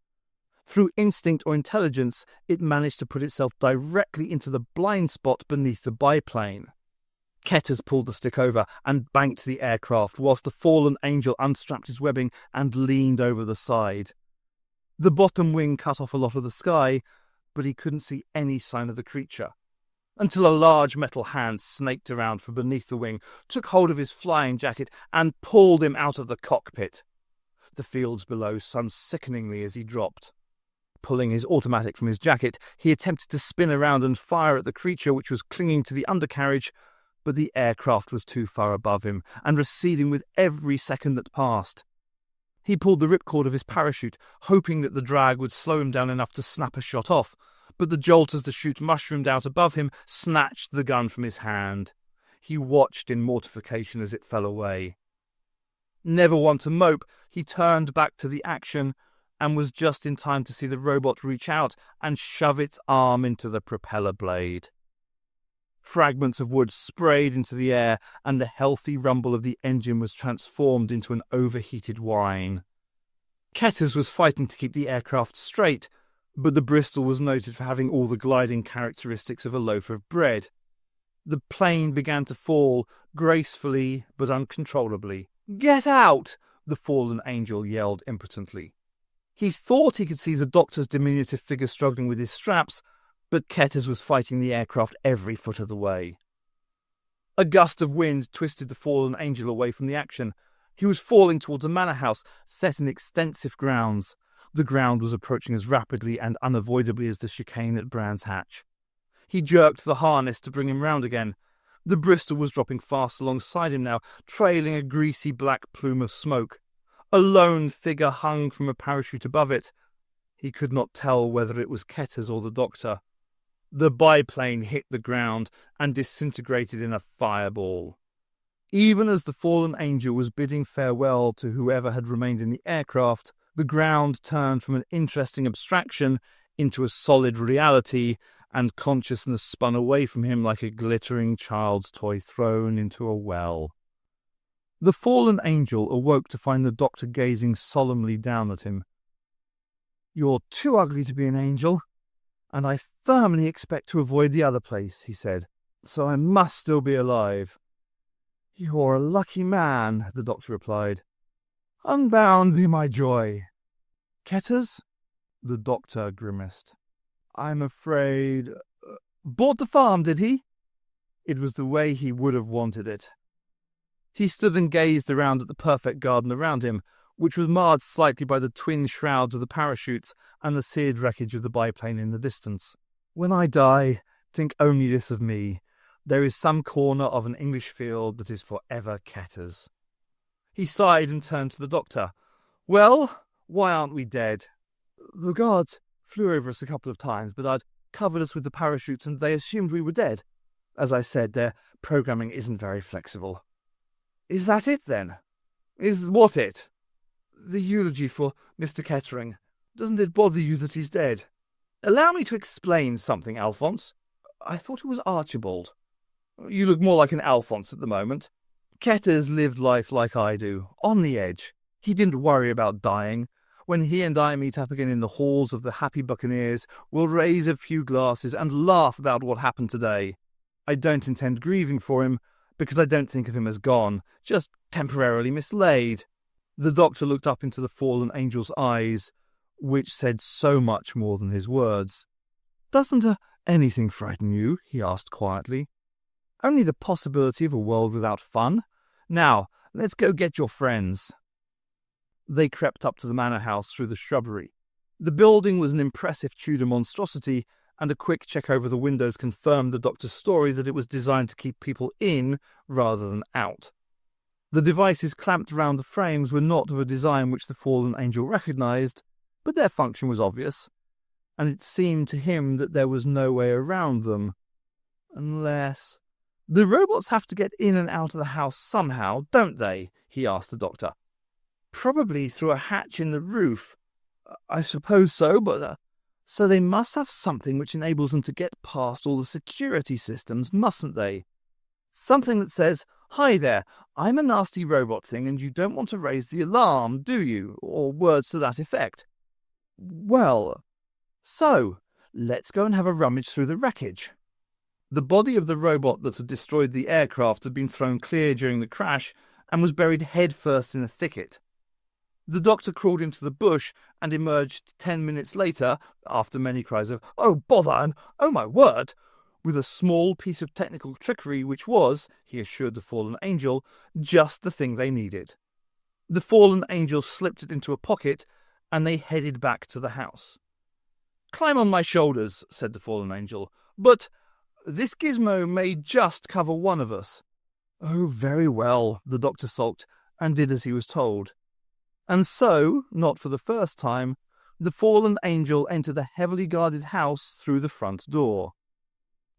Through instinct or intelligence, it managed to put itself directly into the blind spot beneath the biplane. Ketters pulled the stick over and banked the aircraft whilst the fallen angel unstrapped his webbing and leaned over the side. The bottom wing cut off a lot of the sky, but he couldn't see any sign of the creature, until a large metal hand snaked around from beneath the wing, took hold of his flying jacket, and pulled him out of the cockpit. The fields below spun sickeningly as he dropped. Pulling his automatic from his jacket, he attempted to spin around and fire at the creature which was clinging to the undercarriage, but the aircraft was too far above him, and receding with every second that passed. He pulled the ripcord of his parachute, hoping that the drag would slow him down enough to snap a shot off, but the jolt as the chute mushroomed out above him snatched the gun from his hand. He watched in mortification as it fell away. Never one to mope, he turned back to the action and was just in time to see the robot reach out and shove its arm into the propeller blade. Fragments of wood sprayed into the air, and the healthy rumble of the engine was transformed into an overheated whine. Ketters was fighting to keep the aircraft straight, but the Bristol was noted for having all the gliding characteristics of a loaf of bread. The plane began to fall, gracefully but uncontrollably. "Get out!" the fallen angel yelled impotently. He thought he could see the doctor's diminutive figure struggling with his straps, but Ketters was fighting the aircraft every foot of the way. A gust of wind twisted the fallen angel away from the action. He was falling towards a manor house set in extensive grounds. The ground was approaching as rapidly and unavoidably as the chicane at Brands Hatch. He jerked the harness to bring him round again. The Bristol was dropping fast alongside him now, trailing a greasy black plume of smoke. A lone figure hung from a parachute above it. He could not tell whether it was Ketters or the doctor. The biplane hit the ground and disintegrated in a fireball. Even as the fallen angel was bidding farewell to whoever had remained in the aircraft, the ground turned from an interesting abstraction into a solid reality, and consciousness spun away from him like a glittering child's toy thrown into a well. The fallen angel awoke to find the doctor gazing solemnly down at him. "You're too ugly to be an angel, and I firmly expect to avoid the other place," he said, "so I must still be alive." "You're a lucky man," the doctor replied. "Unbound be my joy." "Ketters?" The doctor grimaced. "I'm afraid—" "Bought the farm, did he?" It was the way he would have wanted it. He stood and gazed around at the perfect garden around him, which was marred slightly by the twin shrouds of the parachutes and the seared wreckage of the biplane in the distance. "When I die, think only this of me. There is some corner of an English field that is forever Ketter's." He sighed and turned to the doctor. "Well, why aren't we dead?" "The guards flew over us a couple of times, but I'd covered us with the parachutes and they assumed we were dead. As I said, their programming isn't very flexible." "Is that it, then?" "Is what it?" "The eulogy for Mr. Kettering. Doesn't it bother you that he's dead?" "Allow me to explain something, Alphonse. I thought it was Archibald." "You look more like an Alphonse at the moment. Ketters lived life like I do, on the edge. He didn't worry about dying. When he and I meet up again in the halls of the Happy Buccaneers, we'll raise a few glasses and laugh about what happened today. I don't intend grieving for him, because I don't think of him as gone, just temporarily mislaid." The doctor looked up into the fallen angel's eyes, which said so much more than his words. "Doesn't anything frighten you?" he asked quietly. "Only the possibility of a world without fun. Now, let's go get your friends." They crept up to the manor house through the shrubbery. The building was an impressive Tudor monstrosity, and a quick check over the windows confirmed the doctor's story that it was designed to keep people in rather than out. The devices clamped around the frames were not of a design which the fallen angel recognized, but their function was obvious, and it seemed to him that there was no way around them. Unless... "The robots have to get in and out of the house somehow, don't they?" he asked the doctor. "Probably through a hatch in the roof." "I suppose so, but so they must have something which enables them to get past all the security systems, mustn't they? Something that says, 'Hi there, I'm a nasty robot thing and you don't want to raise the alarm, do you?' or words to that effect." "Well, so let's go and have a rummage through the wreckage." The body of the robot that had destroyed the aircraft had been thrown clear during the crash and was buried headfirst in a thicket. The doctor crawled into the bush and emerged 10 minutes later, after many cries of "Oh, bother!" and "Oh, my word!" with a small piece of technical trickery which was, he assured the fallen angel, just the thing they needed. The fallen angel slipped it into a pocket, and they headed back to the house. "Climb on my shoulders," said the fallen angel, "but this gizmo may just cover one of us." "Oh, very well," the doctor sulked, and did as he was told. And so, not for the first time, the fallen angel entered a heavily guarded house through the front door.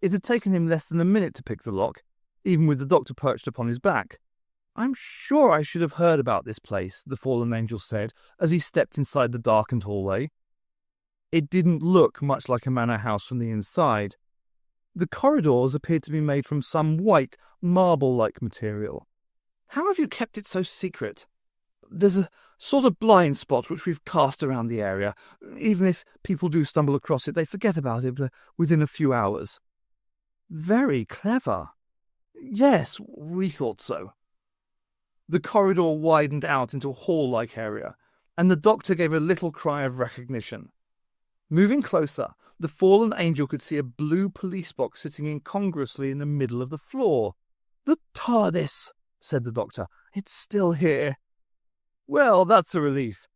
It had taken him less than a minute to pick the lock, even with the doctor perched upon his back. "I'm sure I should have heard about this place," the fallen angel said as he stepped inside the darkened hallway. It didn't look much like a manor house from the inside. The corridors appeared to be made from some white, marble-like material. "How have you kept it so secret?" "There's a sort of blind spot which we've cast around the area. Even if people do stumble across it, they forget about it within a few hours." "Very clever." "Yes, we thought so." The corridor widened out into a hall-like area, and the doctor gave a little cry of recognition. Moving closer, the fallen angel could see a blue police box sitting incongruously in the middle of the floor. "The TARDIS," said the doctor. "It's still here." "Well, that's a relief.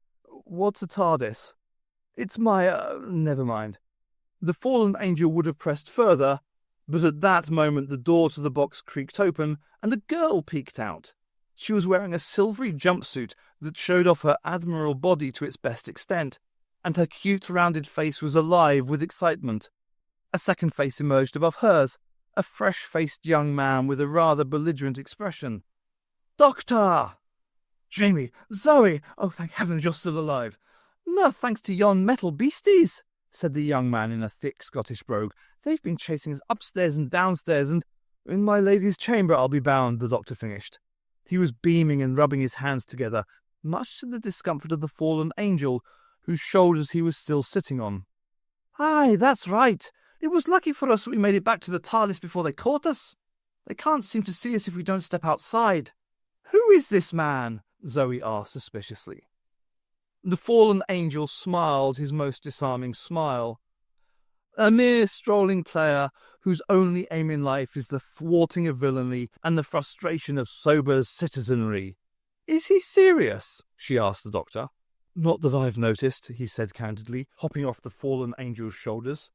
What's a TARDIS?" "It's my, never mind." The fallen angel would have pressed further, but at that moment the door to the box creaked open and a girl peeked out. She was wearing a silvery jumpsuit that showed off her admirable body to its best extent, and her cute rounded face was alive with excitement. A second face emerged above hers, a fresh-faced young man with a rather belligerent expression. "Doctor!" "Jamie! Zoe! Oh, thank heavens you're still alive!" "No, thanks to yon metal beasties," said the young man in a thick Scottish brogue. "They've been chasing us upstairs and downstairs and—" "In my lady's chamber, I'll be bound," the doctor finished. He was beaming and rubbing his hands together, much to the discomfort of the fallen angel, whose shoulders he was still sitting on. "Aye, that's right. It was lucky for us that we made it back to the TARDIS before they caught us. They can't seem to see us if we don't step outside." "Who is this man?" Zoe asked suspiciously. The fallen angel smiled his most disarming smile. "A mere strolling player whose only aim in life is the thwarting of villainy and the frustration of sober citizenry." "Is he serious?" she asked the doctor. "Not that I've noticed," he said candidly, hopping off the fallen angel's shoulders.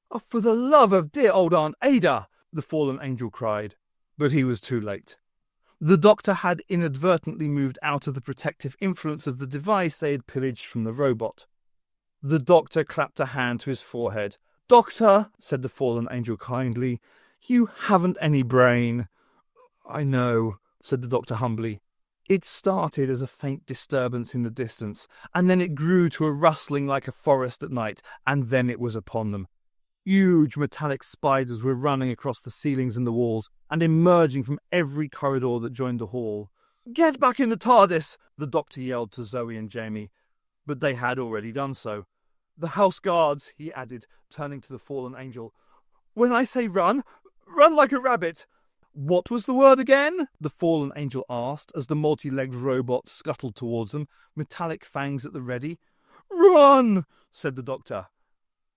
"Oh, for the love of dear old Aunt Ada!" the fallen angel cried. But he was too late. The doctor had inadvertently moved out of the protective influence of the device they had pillaged from the robot. The doctor clapped a hand to his forehead. "Doctor," said the fallen angel kindly, "you haven't any brain." "I know," said the doctor humbly. It started as a faint disturbance in the distance, and then it grew to a rustling like a forest at night, and then it was upon them. Huge metallic spiders were running across the ceilings and the walls, and emerging from every corridor that joined the hall. "Get back in the TARDIS!" the doctor yelled to Zoe and Jamie, but they had already done so. "The house guards," he added, turning to the fallen angel. "When I say run, run like a rabbit." "What was the word again?" the fallen angel asked as the multi-legged robot scuttled towards them, metallic fangs at the ready. "Run!" said the doctor.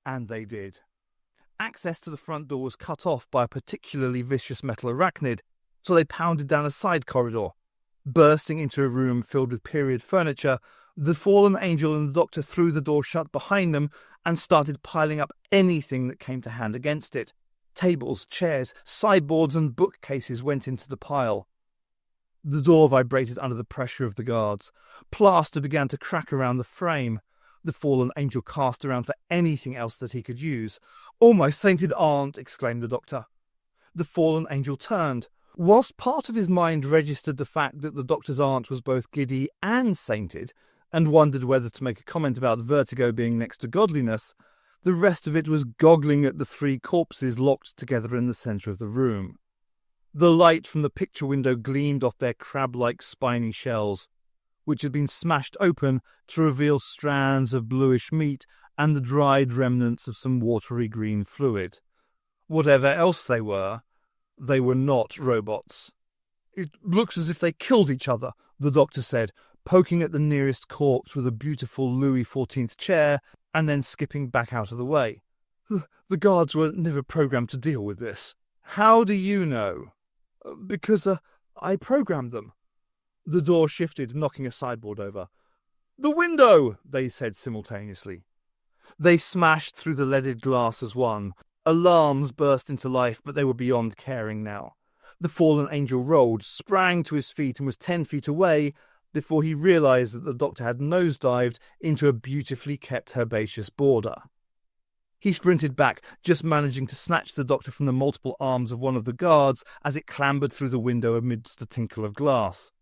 And they did. Access to the front door was cut off by a particularly vicious metal arachnid, so they pounded down a side corridor. Bursting into a room filled with period furniture, the fallen angel and the doctor threw the door shut behind them and started piling up anything that came to hand against it. Tables, chairs, sideboards and bookcases went into the pile. The door vibrated under the pressure of the guards. Plaster began to crack around the frame. The fallen angel cast around for anything else that he could use. "Oh, my sainted aunt!" exclaimed the doctor. The fallen angel turned. Whilst part of his mind registered the fact that the doctor's aunt was both giddy and sainted, and wondered whether to make a comment about vertigo being next to godliness, the rest of it was goggling at the three corpses locked together in the centre of the room. The light from the picture window gleamed off their crab-like spiny shells, which had been smashed open to reveal strands of bluish meat and the dried remnants of some watery green fluid. Whatever else they were not robots. "It looks as if they killed each other," the doctor said, poking at the nearest corpse with a beautiful Louis XIV chair and then skipping back out of the way. "The guards were never programmed to deal with this." "How do you know?" Because I programmed them." The door shifted, knocking a sideboard over. "The window!" they said simultaneously. They smashed through the leaded glass as one. Alarms burst into life, but they were beyond caring now. The fallen angel rolled, sprang to his feet and was 10 feet away before he realized that the doctor had nosedived into a beautifully kept herbaceous border. He sprinted back, just managing to snatch the doctor from the multiple arms of one of the guards as it clambered through the window amidst the tinkle of glass.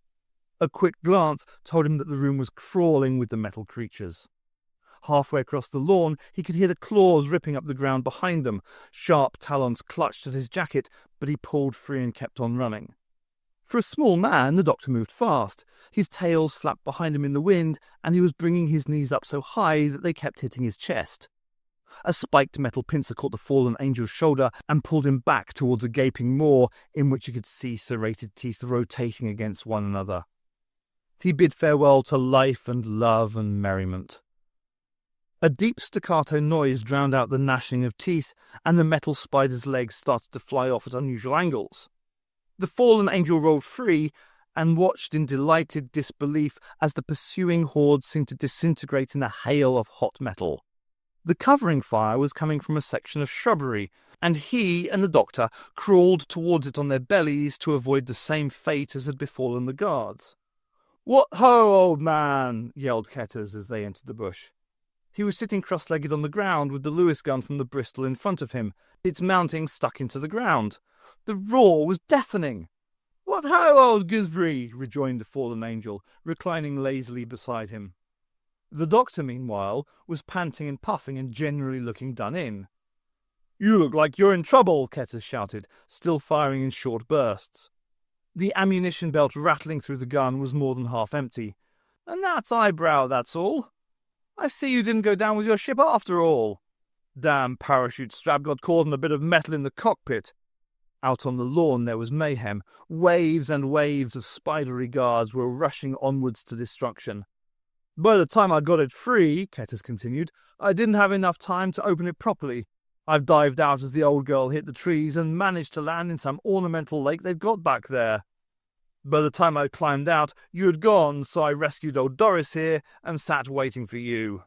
A quick glance told him that the room was crawling with the metal creatures. Halfway across the lawn, he could hear the claws ripping up the ground behind them. Sharp talons clutched at his jacket, but he pulled free and kept on running. For a small man, the doctor moved fast. His tails flapped behind him in the wind, and he was bringing his knees up so high that they kept hitting his chest. A spiked metal pincer caught the fallen angel's shoulder and pulled him back towards a gaping maw in which he could see serrated teeth rotating against one another. He bid farewell to life and love and merriment. A deep staccato noise drowned out the gnashing of teeth, and the metal spider's legs started to fly off at unusual angles. The fallen angel rolled free and watched in delighted disbelief as the pursuing horde seemed to disintegrate in a hail of hot metal. The covering fire was coming from a section of shrubbery, and he and the doctor crawled towards it on their bellies to avoid the same fate as had befallen the guards. "What ho, old man!" yelled Ketters as they entered the bush. He was sitting cross-legged on the ground with the Lewis gun from the Bristol in front of him, its mounting stuck into the ground. The roar was deafening. "What ho, old gooseberry!" rejoined the fallen angel, reclining lazily beside him. The doctor, meanwhile, was panting and puffing and generally looking done in. "You look like you're in trouble," Ketters shouted, still firing in short bursts. The ammunition belt rattling through the gun was more than half empty. "And that's eyebrow, that's all." I see you didn't go down with your ship after all. Damn parachute strap got caught in a bit of metal in the cockpit. Out on the lawn there was mayhem. Waves and waves of spidery guards were rushing onwards to destruction. By the time I got it free, Ketters continued, I didn't have enough time to open it properly. I've dived out as the old girl hit the trees and managed to land in some ornamental lake they've got back there. By the time I climbed out, you had gone, so I rescued old Doris here and sat waiting for you.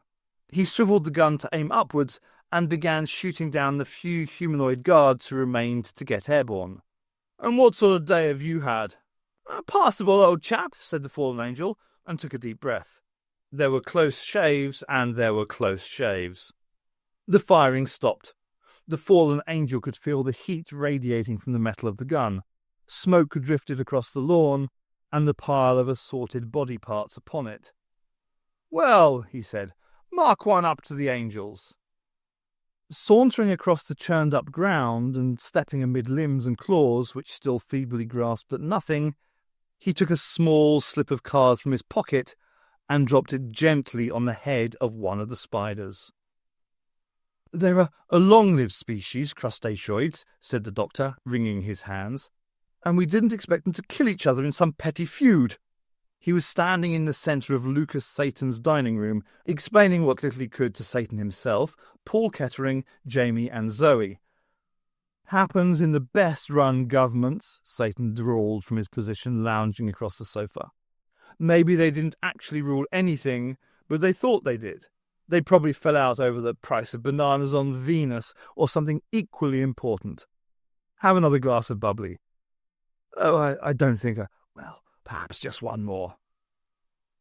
He swiveled the gun to aim upwards and began shooting down the few humanoid guards who remained to get airborne. And what sort of day have you had? A passable, old chap, said the fallen angel, and took a deep breath. There were close shaves, and there were close shaves. The firing stopped. The fallen angel could feel the heat radiating from the metal of the gun. Smoke drifted across the lawn, and the pile of assorted body parts upon it. Well, he said, mark one up to the angels. Sauntering across the churned-up ground and stepping amid limbs and claws which still feebly grasped at nothing, he took a small slip of cards from his pocket and dropped it gently on the head of one of the spiders. They're a long-lived species, crustaceoids, said the doctor, wringing his hands, and we didn't expect them to kill each other in some petty feud. He was standing in the centre of Lucas Satan's dining room, explaining what little he could to Satan himself, Paul Kettering, Jamie and Zoe. Happens in the best-run governments, Satan drawled from his position, lounging across the sofa. Maybe they didn't actually rule anything, but they thought they did. They probably fell out over the price of bananas on Venus or something equally important. Have another glass of bubbly. Oh, I don't think well, perhaps just one more.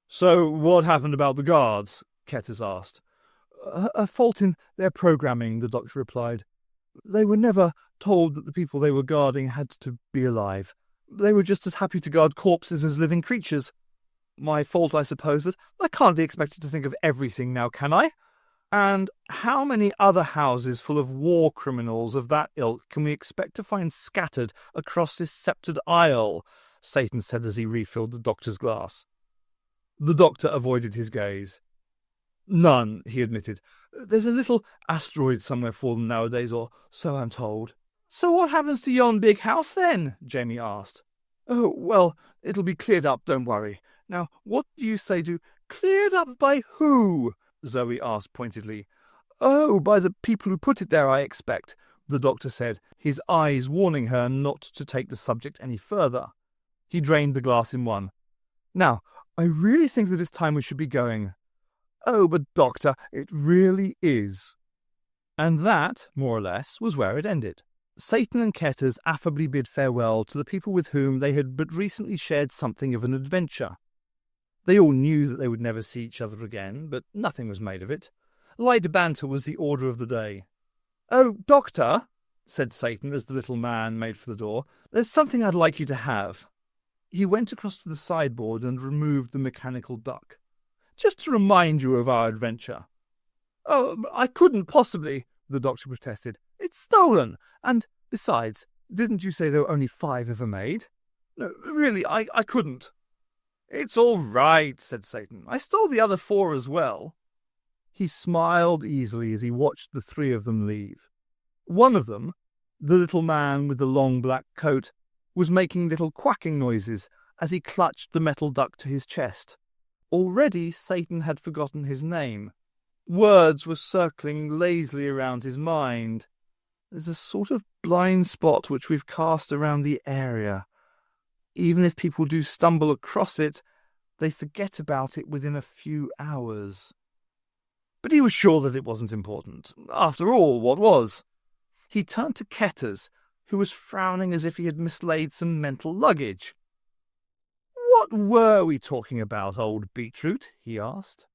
So what happened about the guards? Ketters asked. A fault in their programming, the doctor replied. They were never told that the people they were guarding had to be alive. They were just as happy to guard corpses as living creatures. My fault, I suppose, but I can't be expected to think of everything now, can I? And how many other houses full of war criminals of that ilk can we expect to find scattered across this sceptred isle? Satan said as he refilled the doctor's glass. The doctor avoided his gaze. None, he admitted. There's a little asteroid somewhere fallen nowadays, or so I'm told. So what happens to yon big house then? Jamie asked. Oh, well, it'll be cleared up, don't worry. Now, what do you say to cleared up by who? Zoe asked pointedly. Oh, by the people who put it there, I expect, the doctor said, his eyes warning her not to take the subject any further. He drained the glass in one. Now, I really think that it's time we should be going. Oh, but doctor, it really is. And that, more or less, was where it ended. Satan and Ketters affably bid farewell to the people with whom they had but recently shared something of an adventure. They all knew that they would never see each other again, but nothing was made of it. Light banter was the order of the day. Oh, doctor, said Satan as the little man made for the door, there's something I'd like you to have. He went across to the sideboard and removed the mechanical duck. Just to remind you of our adventure. Oh, I couldn't possibly, the doctor protested. It's stolen, and besides, didn't you say there were only 5 ever made? No, really, I couldn't. It's all right, said Satan. I stole the other 4 as well. He smiled easily as he watched the 3 of them leave. One of them, the little man with the long black coat, was making little quacking noises as he clutched the metal duck to his chest. Already Satan had forgotten his name. Words were circling lazily around his mind. There's a sort of blind spot which we've cast around the area. Even if people do stumble across it, they forget about it within a few hours. But he was sure that it wasn't important. After all, what was? He turned to Ketters, who was frowning as if he had mislaid some mental luggage. What were we talking about, old beetroot? He asked.